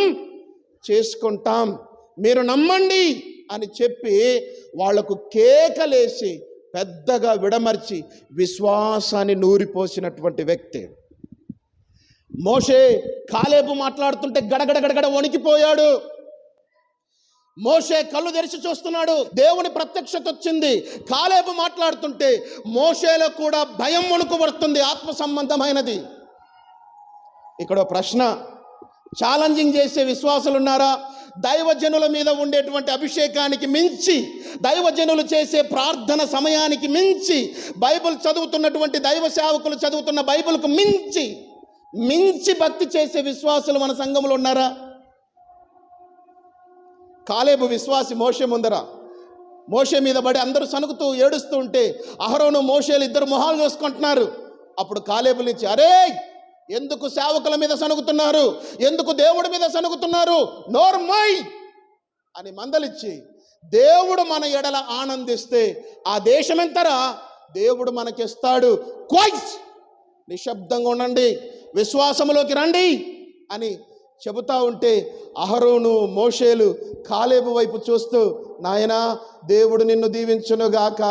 చేసుకుంటాం, మీరు నమ్మండి అని చెప్పి వాళ్లకు కేకలేసి పెద్దగా విడమర్చి విశ్వాసాన్ని నూరిపోసినటువంటి వ్యక్తి మోషే. కాలేబు మాట్లాడుతుంటే గడగడ వణికిపోయాడు. మోషే కళ్ళు తెరిచి చూస్తున్నాడు, దేవుని ప్రత్యక్షత వచ్చింది. కాలేబు మాట్లాడుతుంటే మోషేలో కూడా భయం వణుకు పడుతుంది, ఆత్మ సంబంధమైనది. ఇక్కడ ప్రశ్న, ఛాలెంజింగ్ చేసే విశ్వాసులు ఉన్నారా? దైవజనుల మీద ఉండేటువంటి అభిషేకానికి మించి, దైవజనులు చేసే ప్రార్థన సమయానికి మించి, బైబిల్ చదువుతున్నటువంటి దైవ సేవకులు చదువుతున్న బైబిల్కు మించి భక్తి చేసే విశ్వాసులు మన సంఘంలో ఉన్నారా? కాలేబు విశ్వాసి మోషే ముందర, మోషే మీద పడి అందరూ సనుగుతూ ఏడుస్తూ ఉంటే అహరోను, మోషేలు ఇద్దరు మొహాలు చూసుకుంటున్నారు. అప్పుడు కాలేబు నుంచి, అరే ఎందుకు సేవకుల మీద సనుగుతున్నారు, ఎందుకు దేవుడి మీద సనుగుతున్నారు, నోర్మై అని మందలిచ్చి, దేవుడు మన ఎడల ఆనందిస్తే ఆ దేశం ఎంతరా దేవుడు మనకిస్తాడు, క్వైట్ నిశ్శబ్దంగా ఉండండి, విశ్వాసములోకి రండి అని చెబుతా ఉంటే అహరోను, మోషేలు కాలేబు వైపు చూస్తూ, నాయనా దేవుడు నిన్ను దీవించునుగాక.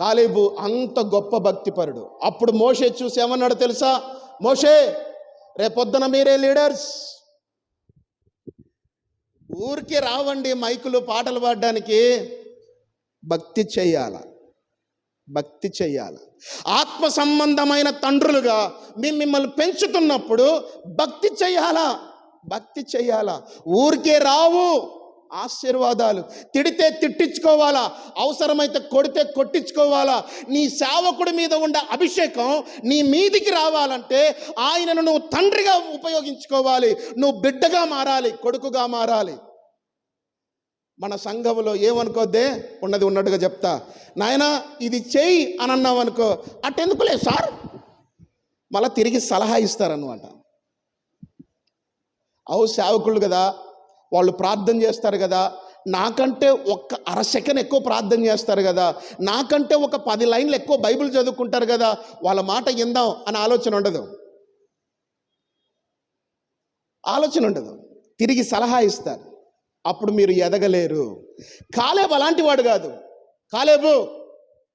కాలేబు అంత గొప్ప భక్తిపరుడు. అప్పుడు మోషే చూసి ఏమన్నాడు తెలుసా? మోషే రేపొద్దున మీరే లీడర్స్, ఊరికే రావండి మైకులు పాటలు పాడడానికి, భక్తి చెయ్యాల. ఆత్మ సంబంధమైన తండ్రులుగా మిమ్మల్ని పెంచుతున్నప్పుడు భక్తి చెయ్యాలా. ఊరికే రావు ఆశీర్వాదాలు. తిడితే తిట్టించుకోవాలా, అవసరమైతే కొడితే కొట్టించుకోవాలా. నీ సేవకుడి మీద ఉండే అభిషేకం నీ మీదికి రావాలంటే ఆయనను నువ్వు తండ్రిగా ఉపయోగించుకోవాలి, నువ్వు బిడ్డగా మారాలి, కొడుకుగా మారాలి. మన సంఘంలో ఏమనుకోద్దే, ఉన్నది ఉన్నట్టుగా చెప్తా, నాయనా ఇది చెయ్యి అని అన్నావు అనుకో, అట్టెందుకులే సార్ మళ్ళీ తిరిగి సలహా ఇస్తారనమాట. సేవకులు కదా, వాళ్ళు ప్రార్థన చేస్తారు కదా, నాకంటే ఒక్క అరసెకండ్ ఎక్కువ ప్రార్థన చేస్తారు కదా, నాకంటే ఒక 10 లైన్లు ఎక్కువ బైబిల్ చదువుకుంటారు కదా, వాళ్ళ మాట ఇందాం అని ఆలోచన ఉండదు. తిరిగి సలహా ఇస్తారు. అప్పుడు మీరు ఎదగలేరు. కాలేబు అలాంటి వాడు కాదు. కాలేబు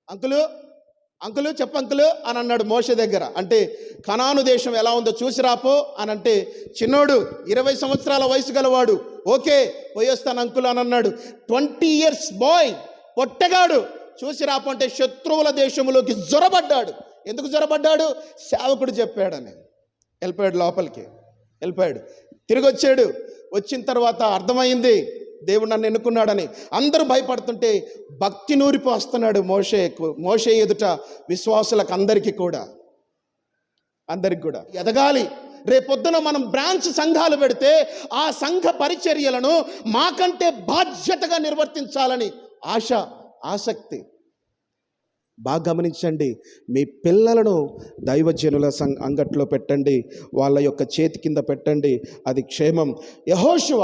అంకులు చెప్పు అంకులు అని అన్నాడు మోషే దగ్గర. అంటే కనాను దేశం ఎలా ఉందో చూసి రాపో అని అంటే, చిన్నోడు 20 సంవత్సరాల వయసు గలవాడు, ఓకే పోయేస్తాను అంకులు అని అన్నాడు. 20 years బాయ్, పొట్టగాడు, చూసి రాపో అంటే శత్రువుల దేశంలోకి జొరబడ్డాడు. ఎందుకు జ్వరపడ్డాడు? సేవకుడు చెప్పాడని. వెళ్ళిపోయాడు, లోపలికి వెళ్ళిపోయాడు. తిరిగి వచ్చాడు. వచ్చిన తర్వాత అర్థమైంది దేవుడు నన్ను ఎన్నుకున్నాడని. అందరూ భయపడుతుంటే భక్తి నూరిపోస్తున్నాడు మోషే ఎదుట విశ్వాసులకు అందరికీ కూడా ఎదగాలి. రేపొద్దున మనం బ్రాంచ్ సంఘాలు పెడితే ఆ సంఘ పరిచర్యలను మాకంటే బాధ్యతగా నిర్వర్తించాలని ఆసక్తి. బాగా గమనించండి. మీ పిల్లలను దైవజనుల అంగట్లో పెట్టండి, వాళ్ళ యొక్క చేతి కింద పెట్టండి, అది క్షేమం. యెహోషువ,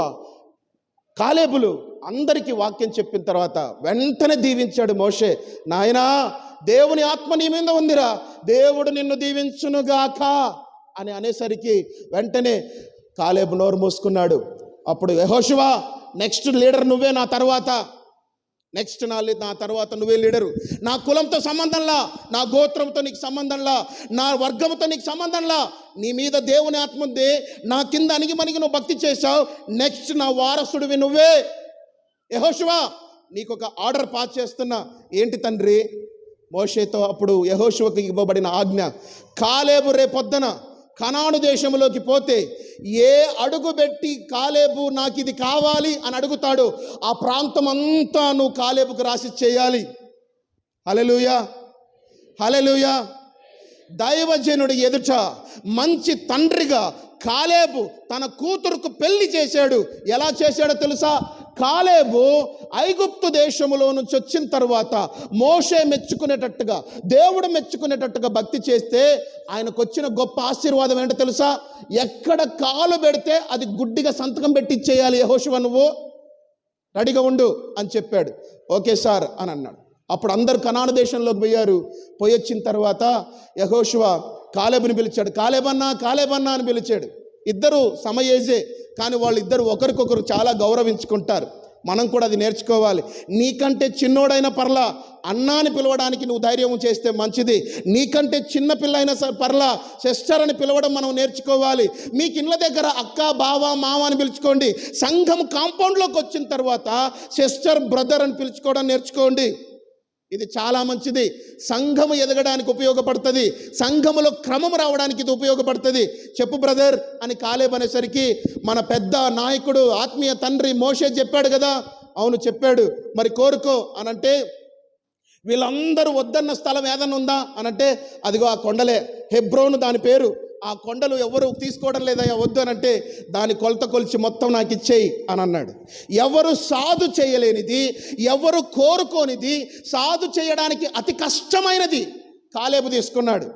కాలేబులు అందరికీ వాక్యం చెప్పిన తర్వాత వెంటనే దీవించాడు మోషే. నాయనా, దేవుని ఆత్మ నీ మీద ఉందిరా, దేవుడు నిన్ను దీవించునుగాక అని అనేసరికి వెంటనే కాలేబు నోరు మూసుకున్నాడు. అప్పుడు యెహోషువ, నెక్స్ట్ లీడర్ నువ్వే, నా తర్వాత నువ్వే లీడరు. నా కులంతో సంబంధంలా, నా గోత్రంతో నీకు సంబంధంలా, నా వర్గంతో నీకు సంబంధంలా, నీ మీద దేవుని ఆత్మ ఉంది, నా కింద అణిగిమణిగి నువ్వు భక్తి చేశావు, నెక్స్ట్ నా వారసుడివి నువ్వే. యెహోషువ, నీకు ఒక ఆర్డర్ పాస్ చేస్తున్నా. ఏంటి తండ్రి? మోషేతో అప్పుడు యెహోషువకు ఇవ్వబడిన ఆజ్ఞ, కాలేబు రేపొద్దున కనాను దేశంలోకి పోతే ఏ అడుగు పెట్టి కాలేబు నాకు ఇది కావాలి అని అడుగుతాడు, ఆ ప్రాంతం అంతా నువ్వు కాలేబుకు రాసి చేయాలి. హల్లెలూయా, హల్లెలూయా. దైవజనుడి ఎదుట మంచి తండ్రిగా కాలేబు తన కూతురుకు పెళ్లి చేశాడు. ఎలా చేశాడో తెలుసా? కాలేబు ఐగుప్తు దేశములో నుంచి వచ్చిన తర్వాత మోషే మెచ్చుకునేటట్టుగా, దేవుడు మెచ్చుకునేటట్టుగా భక్తి చేస్తే ఆయనకు వచ్చిన గొప్ప ఆశీర్వాదం ఏంటో తెలుసా? ఎక్కడ కాలు పెడితే అది గుడ్డిగా సంతకం పెట్టి ఇచ్చేయాలి. యెహోషువ, నువ్వు రెడీగా ఉండు అని చెప్పాడు. ఓకే సార్ అని అన్నాడు. అప్పుడు అందరు కనాను దేశంలోకి పోయారు. పోయి వచ్చిన తర్వాత యెహోషువ కాలేబుని పిలిచాడు. కాలేబన్నా అని పిలిచాడు. ఇద్దరు సమయేజే, కానీ వాళ్ళిద్దరు ఒకరికొకరు చాలా గౌరవించుకుంటారు. మనం కూడా అది నేర్చుకోవాలి. నీకంటే చిన్నోడైన పర్లా అన్నా అని పిలవడానికి నువ్వు ధైర్యం చేస్తే మంచిది. నీకంటే చిన్న పిల్ల అయినా సరే పర్లా సిస్టర్ అని పిలవడం మనం నేర్చుకోవాలి. మీకు ఇళ్ళ దగ్గర అక్క, బావ, మామ అని పిలుచుకోండి. సంఘం కాంపౌండ్లోకి వచ్చిన తర్వాత సిస్టర్, బ్రదర్ అని పిలుచుకోవడం నేర్చుకోండి. ఇది చాలా మంచిది. సంఘము ఎదగడానికి ఉపయోగపడుతుంది. సంఘములో క్రమం రావడానికి ఇది ఉపయోగపడుతుంది. చెప్పు బ్రదర్ అని కాలేబు అనేసరికి మన పెద్ద నాయకుడు, ఆత్మీయ తండ్రి మోషే చెప్పాడు కదా. అవును చెప్పాడు. మరి కోరుకో అనంటే, వీళ్ళందరూ వద్దన్న స్థలం ఏదన్నా ఉందా అనంటే, అదిగో ఆ కొండలే, హెబ్రోను దాని పేరు. ఆ కొండలు ఎవరు తీసుకోవడం లేదయ్యా, వద్దు అనంటే, దాని కొలత కొలిచి మొత్తం నాకు ఇచ్చేయి అని అన్నాడు. ఎవరు సాధు చేయలేనిది, ఎవరు కోరుకోనిది, సాధు చేయడానికి అతి కష్టమైనది కాలేబు తీసుకున్నాడు.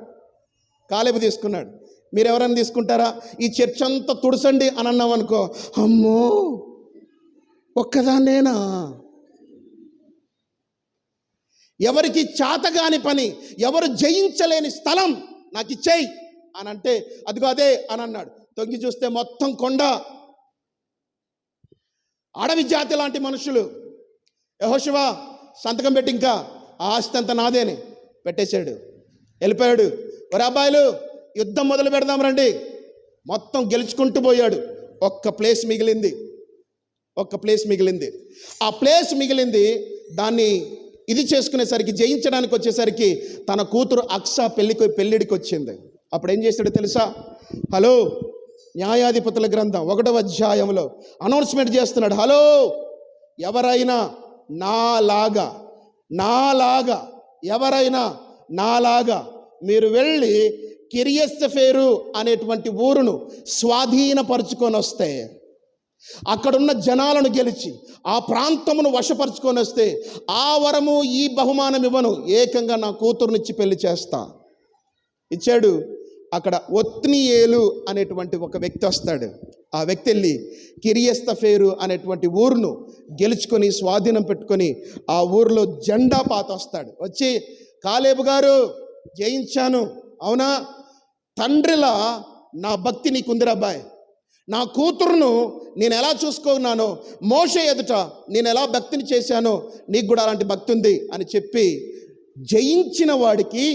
మీరు ఎవరైనా తీసుకుంటారా? ఈ చర్చ్ అంతా తుడసండి అని అన్నాం అనుకో, అమ్మో ఒక్కదాన్నేనా? ఎవరికి చాతగాని పని, ఎవరు జయించలేని స్థలం నాకు ఇచ్చేయి అని అంటే, అదిగో అదే అని అన్నాడు. తొంగి చూస్తే మొత్తం కొండ, అడవి జాతి లాంటి మనుషులు. యెహోషువ సంతకం పెట్టి, ఇంకా ఆస్తి అంతా నాదేని పెట్టేశాడు. వెళ్ళిపోయాడు. ఒరే అబ్బాయిలు, యుద్ధం మొదలు పెడదాం రండి. మొత్తం గెలుచుకుంటూ పోయాడు. ఒక్క ప్లేస్ మిగిలింది. ఆ ప్లేస్ మిగిలింది. దాన్ని ఇది చేసుకునేసరికి, జయించడానికి వచ్చేసరికి తన కూతురు అక్సా పెళ్ళిడికి వచ్చింది. అప్పుడు ఏం చేశాడో తెలుసా? హలో, న్యాయాధిపతుల గ్రంథం 1వ అధ్యాయంలో అనౌన్స్మెంట్ చేస్తున్నాడు. హలో, ఎవరైనా నాలాగా మీరు వెళ్ళి కిరియస్సెఫేరు అనేటువంటి ఊరును స్వాధీనపరుచుకొని వస్తే, అక్కడున్న జనాలను గెలిచి ఆ ప్రాంతమును వశపరుచుకొని వస్తే, ఆ వరము ఈ బహుమానం ఇవ్వను, ఏకంగా నా కూతురునిచ్చి పెళ్లి చేస్తా. ఇచ్చాడు. అక్కడ ఒత్నియేలు అనేటువంటి ఒక వ్యక్తి వస్తాడు. ఆ వ్యక్తి వెళ్ళి కిరియస్తఫేరు అనేటువంటి ఊరును గెలుచుకొని స్వాధీనం పెట్టుకొని ఆ ఊరిలో జెండా పాత వస్తాడు. వచ్చి, కాలేబు గారు జయించాను, అవునా? తండ్రిలా నా భక్తి నీకుందిరా అబ్బాయి. నా కూతురును నేను ఎలా చూసుకున్నానో, మోషే ఎదుట నేను ఎలా భక్తిని చేశానో, నీకు కూడా అలాంటి భక్తి ఉంది అని చెప్పి జయించిన వాడికి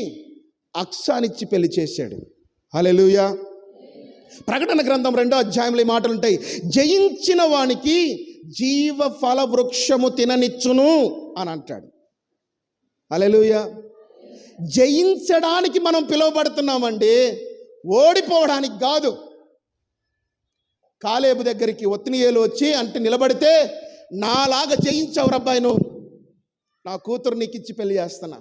అక్సానిచ్చి పెళ్లి చేశాడు. హల్లెలూయా. ప్రకటన గ్రంథం 2వ అధ్యాయంలో ఈ మాటలు ఉంటాయి. జయించిన వానికి జీవ ఫల వృక్షము తిననిచ్చును అని అంటాడు. హల్లెలూయా. జయించడానికి మనం పిలువబడుతున్నామండి, ఓడిపోవడానికి కాదు. కాలేబు దగ్గరికి ఒత్నియేలు వచ్చి అంటే నిలబడితే, నాలాగా జయించావు రబ్బాయి, నువ్వు నా కూతురు నీకు ఇచ్చి పెళ్లి చేస్తున్నా,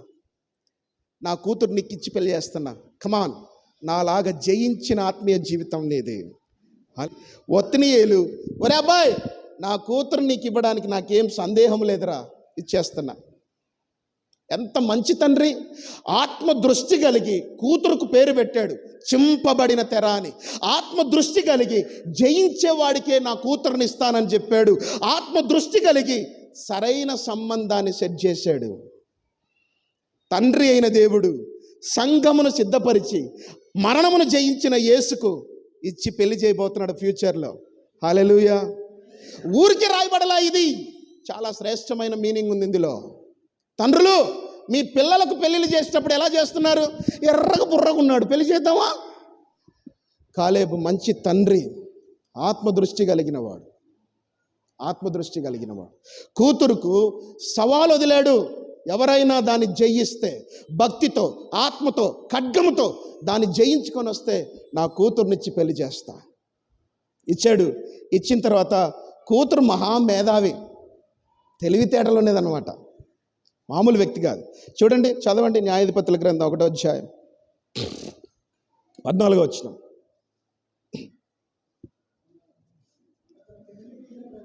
నా కూతురు నీకు ఇచ్చి పెళ్లి చేస్తున్నా, కమాన్, నాలాగా జయించిన ఆత్మీయ జీవితం నీది. ఒత్నియేలు, ఒరే అబ్బాయి, నా కూతురు నీకు ఇవ్వడానికి నాకేం సందేహం లేదురా, ఇచ్చేస్తున్నా. ఎంత మంచి తండ్రి! ఆత్మదృష్టి కలిగి కూతురుకు పేరు పెట్టాడు చింపబడిన తెర అని. ఆత్మదృష్టి కలిగి జయించేవాడికే నా కూతురుని ఇస్తానని చెప్పాడు. ఆత్మదృష్టి కలిగి సరైన సంబంధాన్ని సెట్ చేశాడు. తండ్రి అయిన దేవుడు సంఘమును సిద్ధపరిచి మరణమును జయించిన యేసుకు ఇచ్చి పెళ్లి చేయబోతున్నాడు ఫ్యూచర్లో. హల్లెలూయా. ఊరికి రాయబడలా, ఇది చాలా శ్రేష్టమైన మీనింగ్ ఉంది ఇందులో. తండ్రులు, మీ పిల్లలకు పెళ్ళిళ్ళు చేసేటప్పుడు ఎలా చేస్తున్నారు? ఎర్రగా బుర్రగా ఉన్నాడు, పెళ్లి చేద్దామా? కాలేబు మంచి తండ్రి, ఆత్మదృష్టి కలిగినవాడు, ఆత్మదృష్టి కలిగినవాడు. కూతురుకు సవాలు వదిలాడు. ఎవరైనా దాన్ని జయిస్తే, భక్తితో, ఆత్మతో, ఖడ్గముతో దాన్ని జయించుకొని వస్తే నా కూతురునిచ్చి పెళ్లి చేస్తా. ఇచ్చాడు. ఇచ్చిన తర్వాత కూతురు మహామేధావి, తెలివితేటలు ఉండేదన్నమాట, మామూలు వ్యక్తి కాదు. చూడండి, చదవండి న్యాయాధిపతుల గ్రంథం 1వ అధ్యాయం 14వ వచనం.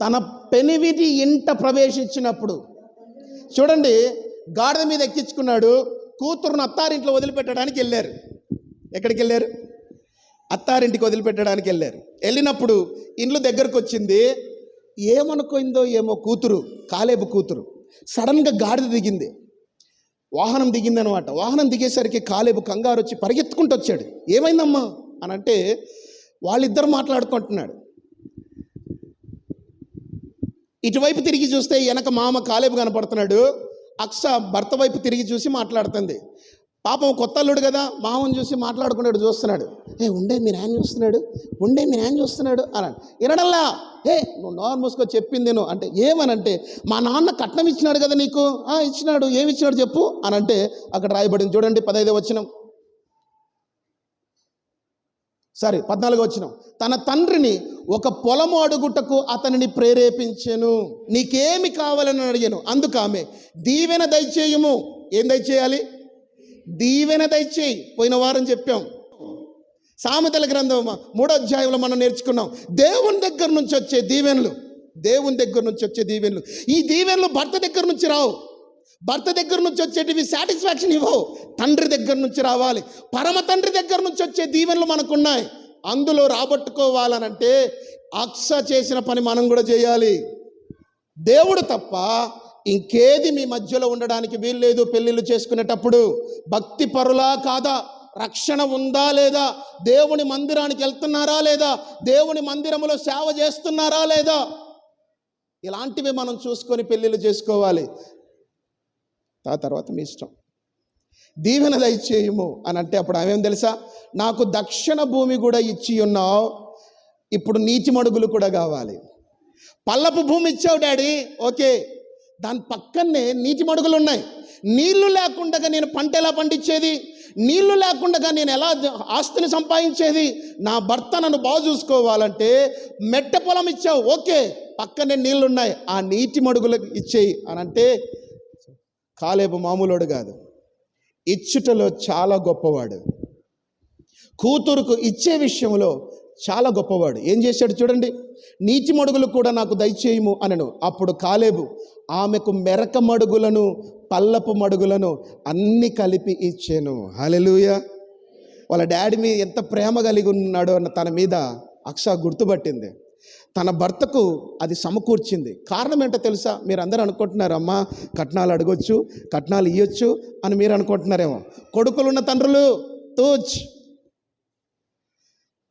తన పెనివిటి ఇంట ప్రవేశించినప్పుడు, చూడండి, గాడిద మీద ఎక్కించుకున్నాడు. కూతురును అత్తారింట్లో వదిలిపెట్టడానికి వెళ్ళారు. ఎక్కడికి వెళ్ళారు? అత్తారింటికి వదిలిపెట్టడానికి వెళ్ళారు. వెళ్ళినప్పుడు ఇండ్లు దగ్గరకు వచ్చింది. ఏమనుకుందో ఏమో కూతురు, కాలేబు కూతురు, సడన్గా గాడిద దిగింది, వాహనం దిగింది అనమాట. వాహనం దిగేసరికి కాలేబు కంగారు వచ్చి పరిగెత్తుకుంటూ వచ్చాడు. ఏమైందమ్మా అని అంటే, వాళ్ళిద్దరు మాట్లాడుకుంటున్నాడు. ఇటువైపు తిరిగి చూస్తే వెనక మామ కాలేబు కనపడుతున్నాడు. అక్స భర్త వైపు తిరిగి చూసి మాట్లాడుతుంది. పాపం కొత్త అల్లుడు కదా, మామని చూసి మాట్లాడుకున్నాడు, చూస్తున్నాడు. ఉండే మీరు ఆయన చూస్తున్నాడు, ఉండే మీరు ఆయన చూస్తున్నాడు అన్నాడు. వినడల్లా, నువ్వు నోరు మూసుకో, చెప్పింది నేను అంటే. ఏమనంటే, మా నాన్న కట్నం ఇచ్చినాడు కదా నీకు. ఇచ్చినాడు. ఏమి ఇచ్చినాడు చెప్పు అని అంటే అక్కడ రాయబడింది. చూడండి 15వ వచనం, 14వ వచనం. తన తండ్రిని ఒక పొలము అడుగుటకు అతనిని ప్రేరేపించెను. నీకేమి కావాలని అడిగాను. అందుకు ఆమె, దీవెన దయచేయుము. ఏం దయచేయాలి? దీవెన దయచేయి. పోయిన వారం చెప్పాం. సామెతల గ్రంథం 3వ అధ్యాయంలో మనం నేర్చుకున్నాం. దేవుని దగ్గర నుంచి వచ్చే దీవెనలు, దేవుని దగ్గర నుంచి వచ్చే దీవెనలు. ఈ దీవెనలు భర్త దగ్గర నుంచి రావు. భర్త దగ్గర నుంచి వచ్చేటివి సాటిస్ఫాక్షన్ ఇవ్వవు, తండ్రి దగ్గర నుంచి రావాలి. పరమ తండ్రి దగ్గర నుంచి వచ్చే దీవెనలు మనకున్నాయి. అందులో రాబట్టుకోవాలనంటే అక్స చేసిన పని మనం కూడా చేయాలి. దేవుడు తప్ప ఇంకేది మీ మధ్యలో ఉండడానికి వీల్లేదు. పెళ్ళిళ్ళు చేసుకునేటప్పుడు భక్తి పరులా కాదా, రక్షణ ఉందా లేదా, దేవుని మందిరానికి వెళ్తున్నారా లేదా, దేవుని మందిరంలో సేవ చేస్తున్నారా లేదా, ఇలాంటివి మనం చూసుకొని పెళ్ళిళ్ళు చేసుకోవాలి. ఆ తర్వాత మీ ఇష్టం. దీవెన దయచేయము అని అంటే అప్పుడు ఆమెం తెలుసా, నాకు దక్షిణ భూమి కూడా ఇచ్చి ఉన్నావు, ఇప్పుడు నీటి మడుగులు కూడా కావాలి. పల్లపు భూమి ఇచ్చావు డాడీ, ఓకే, దాని పక్కనే నీటి మడుగులు ఉన్నాయి. నీళ్లు లేకుండా నేను పంట ఎలా పండించేది? నీళ్లు లేకుండా నేను ఎలా ఆస్తిని సంపాదించేది? నా భర్త నన్ను బాగా చూసుకోవాలంటే మెట్ట పొలం ఇచ్చావు, ఓకే, పక్కనే నీళ్లు ఉన్నాయి, ఆ నీటి మడుగులకు ఇచ్చేయి అని అంటే కాలేబు మామూలుడు కాదు, ఇచ్చుటలో చాలా గొప్పవాడు. కూతురుకు ఇచ్చే విషయంలో చాలా గొప్పవాడు. ఏం చేశాడు చూడండి, నీటి మడుగులు కూడా నాకు దయచేయము అనను. అప్పుడు కాలేబు ఆమెకు మెరక మడుగులను పల్లపు మడుగులను అన్ని కలిపి ఇచ్చాను. హల్లెలూయా. వాళ్ళ డాడీ మీద ఎంత ప్రేమ కలిగి ఉన్నాడో అన్న తన మీద అక్ష గుర్తుపట్టింది. తన భర్తకు అది సమకూర్చింది. కారణం ఏంటో తెలుసా? మీరు అందరూ అనుకుంటున్నారు, అమ్మా కట్నాలు అడగొచ్చు, కట్నాలు ఇవ్వచ్చు అని మీరు అనుకుంటున్నారేమో. కొడుకులున్న తండ్రులు తూచ్,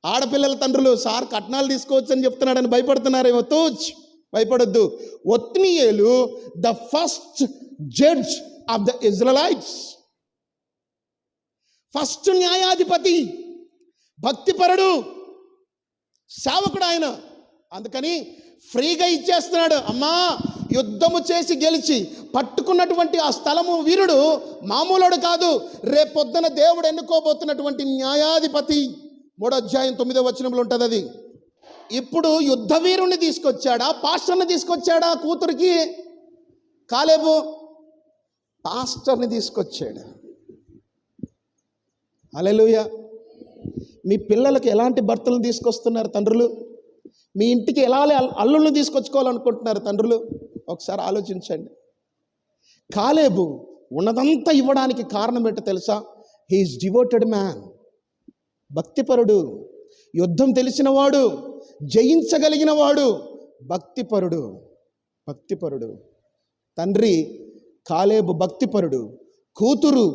ఆడపిల్లల తండ్రులు సార్ కట్నాలు తీసుకోవచ్చు అని చెప్తున్నాడని భయపడుతున్నారేమో. తూచ్, భయపడొద్దు. Othniel the first judge of the Israelites, first న్యాయాధిపతి, భక్తిపరుడు, సేవకుడు ఆయన. అందుకని ఫ్రీగా ఇచ్చేస్తున్నాడు. అమ్మా యుద్ధము చేసి గెలిచి పట్టుకున్నటువంటి ఆ స్థలము వీరుడు మామూలుడు కాదు. రేపొద్దున దేవుడు ఎన్నుకోబోతున్నటువంటి న్యాయాధిపతి. 3వ అధ్యాయం 9వ వచనంలో ఉంటుంది అది. ఇప్పుడు యుద్ధ వీరుని తీసుకొచ్చాడా, పాస్టర్ని తీసుకొచ్చాడా కూతురికి? కాలేబు పాస్టర్ని తీసుకొచ్చాడు. హల్లెలూయా. మీ పిల్లలకి ఎలాంటి భర్తలను తీసుకొస్తున్నారు తండ్రులు? మీ ఇంటికి ఎలా అల్లుళ్ళను తీసుకొచ్చుకోవాలనుకుంటున్నారు తండ్రులు? ఒకసారి ఆలోచించండి. కాలేబు ఉన్నదంతా ఇవ్వడానికి కారణం ఏంటో తెలుసా? హీఈస్ డివోటెడ్ మ్యాన్, భక్తిపరుడు, యుద్ధం తెలిసినవాడు, జయించగలిగిన వాడు, భక్తిపరుడు. భక్తిపరుడు. తండ్రి కాలేబు భక్తిపరుడు, కూతురు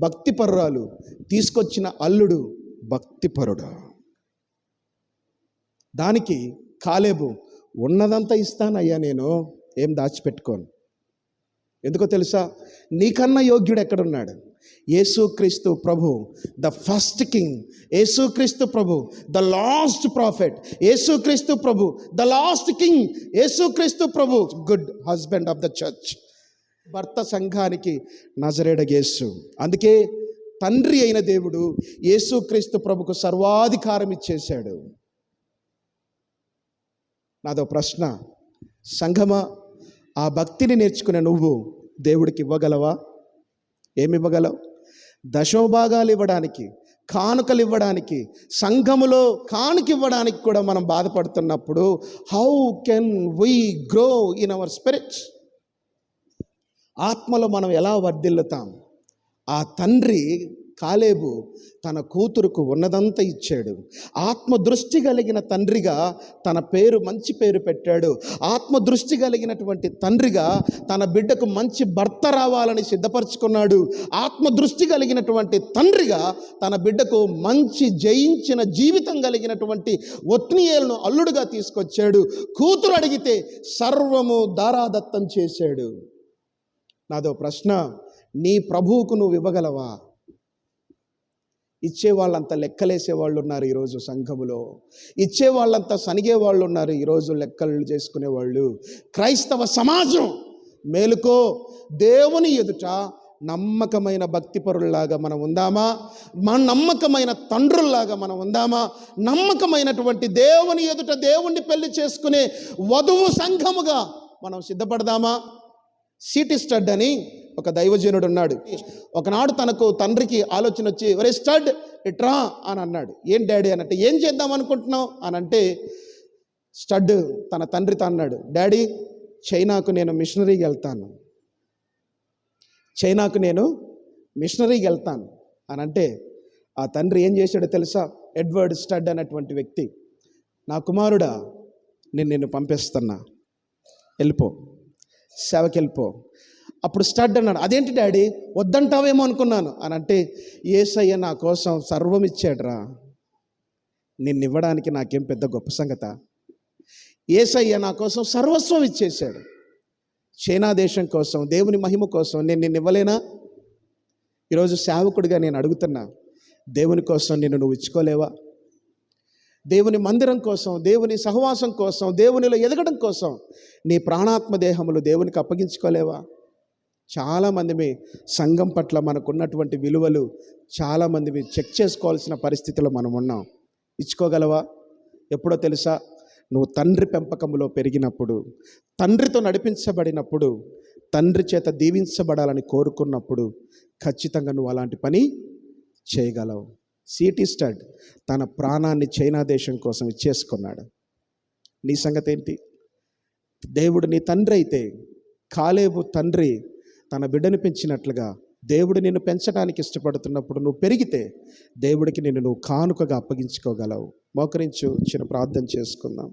భక్తిపరురాలు, తీసుకొచ్చిన అల్లుడు భక్తిపరుడు. దానికి కాలేబు ఉన్నదంతా ఇస్తానయ్యా, నేను ఏం దాచిపెట్టుకోను. ఎందుకో తెలుసా? నీకన్నా యోగ్యుడు ఎక్కడున్నాడు? యేసుక్రీస్తు ప్రభు, ద ఫస్ట్ కింగ్. యేసుక్రీస్తు ప్రభు, ద లాస్ట్ ప్రాఫెట్. యేసుక్రీస్తు ప్రభు, ద లాస్ట్ కింగ్. యేసుక్రీస్తు ప్రభు, good husband of the church. భర్త సంఘానికి నజరేయుడగు యేసు. అందుకే తండ్రి అయిన దేవుడు యేసుక్రీస్తు ప్రభుకు సర్వాధికారం ఇచ్చేశాడు. నాదో ప్రశ్న, సంఘమా, ఆ భక్తిని నేర్చుకునే నువ్వు దేవుడికి ఇవ్వగలవా? ఏమి ఇవ్వగలవు? దశమభాగాలు ఇవ్వడానికి, కానుకలు ఇవ్వడానికి, సంఘములో కానుక ఇవ్వడానికి కూడా మనం బాధపడుతున్నప్పుడు how can we grow in our spirits? ఆత్మలో మనం ఎలా వర్ధిల్లుతాం? ఆ తండ్రి కాలేబు తన కూతురుకు ఉన్నదంతా ఇచ్చాడు. ఆత్మదృష్టి కలిగిన తండ్రిగా తన పేరు, మంచి పేరు పెట్టాడు. ఆత్మదృష్టి కలిగినటువంటి తండ్రిగా తన బిడ్డకు మంచి భర్త రావాలని సిద్ధపరచుకున్నాడు. ఆత్మదృష్టి కలిగినటువంటి తండ్రిగా తన బిడ్డకు మంచి జయించిన జీవితం కలిగినటువంటి ఒత్నీయేలును అల్లుడుగా తీసుకొచ్చాడు. కూతురు అడిగితే సర్వము దారాదత్తం చేశాడు. నాదో ప్రశ్న, నీ ప్రభువుకు నువ్వు ఇవ్వగలవా? ఇచ్చేవాళ్ళంతా లెక్కలేసే వాళ్ళు ఉన్నారు ఈరోజు సంఘములో. ఇచ్చేవాళ్ళంతా సనిగే వాళ్ళు ఉన్నారు ఈరోజు, లెక్కలు చేసుకునేవాళ్ళు. క్రైస్తవ సమాజం మేలుకో. దేవుని ఎదుట నమ్మకమైన భక్తిపరుల్లాగా మనం ఉందామా? మన నమ్మకమైన తండ్రుల్లాగా మనం ఉందామా? నమ్మకమైనటువంటి దేవుని ఎదుట దేవుణ్ణి పెళ్లి చేసుకునే వధువు సంఘముగా మనం సిద్ధపడదామా? సిటీ స్టడ్ అని ఒక దైవజనుడు ఉన్నాడు. ఒకనాడు తనకు తండ్రికి ఆలోచన వచ్చి, ఒరే స్టడ్ ఇట్రా అని అన్నాడు. ఏం డాడీ అనంటే, ఏం చేద్దాం అనుకుంటున్నావు అని అంటే, స్టడ్ తన తండ్రితో అన్నాడు, డాడీ చైనాకు నేను మిషనరీకి వెళ్తాను, చైనాకు నేను మిషనరీకి వెళ్తాను అని అంటే, ఆ తండ్రి ఏం చేశాడో తెలుసా? ఎడ్వర్డ్ స్టడ్ అనేటువంటి వ్యక్తి, నా కుమారుడా, నిన్ను పంపిస్తున్నా, వెళ్ళిపో, సేవకి వెళ్ళిపో. అప్పుడు స్టడ్ అన్నాడు, అదేంటి డాడీ వద్దంటావేమో అనుకున్నాను అని అంటే, యేసయ్య నా కోసం సర్వం ఇచ్చాడురా, నిన్ను ఇవ్వడానికి నాకేం పెద్ద గొప్ప సంగత? యేసయ్య నా కోసం సర్వస్వం ఇచ్చేశాడు. చైనా దేశం కోసం, దేవుని మహిమ కోసం నేను నిన్ను ఇవ్వలేనా? ఈరోజు సేవకుడిగా నేను అడుగుతున్నా, దేవుని కోసం నిన్ను నువ్వు ఇచ్చుకోలేవా? దేవుని మందిరం కోసం, దేవుని సహవాసం కోసం, దేవునిలో ఎదగడం కోసం నీ ప్రాణాత్మ దేహములు దేవునికి అప్పగించుకోలేవా? చాలామంది సంఘం పట్ల మనకున్నటువంటి విలువలు చాలామంది చెక్ చేసుకోవాల్సిన పరిస్థితిలో మనం ఉన్నాం. ఇచ్చుకోగలవా? ఎప్పుడో తెలుసా? నువ్వు తండ్రి పెంపకంలో పెరిగినప్పుడు, తండ్రితో నడిపించబడినప్పుడు, తండ్రి చేత దీవించబడాలని కోరుకున్నప్పుడు ఖచ్చితంగా నువ్వు అలాంటి పని చేయగలవు. సిటీ స్టడ్ తన ప్రాణాన్ని చైనా దేశం కోసం ఇచ్చేసుకున్నాడు. నీ సంగతి ఏంటి? దేవుడు నీ తండ్రి అయితే, కాలేబు తండ్రి తన బిడ్డను పెంచినట్లుగా దేవుడు నిన్ను పెంచడానికి ఇష్టపడుతున్నప్పుడు నువ్వు పెరిగితే దేవుడికి నిన్ను నువ్వు కానుకగా అప్పగించుకోగలవు. మోకరించు, చిన్న ప్రార్థన చేసుకుందాం.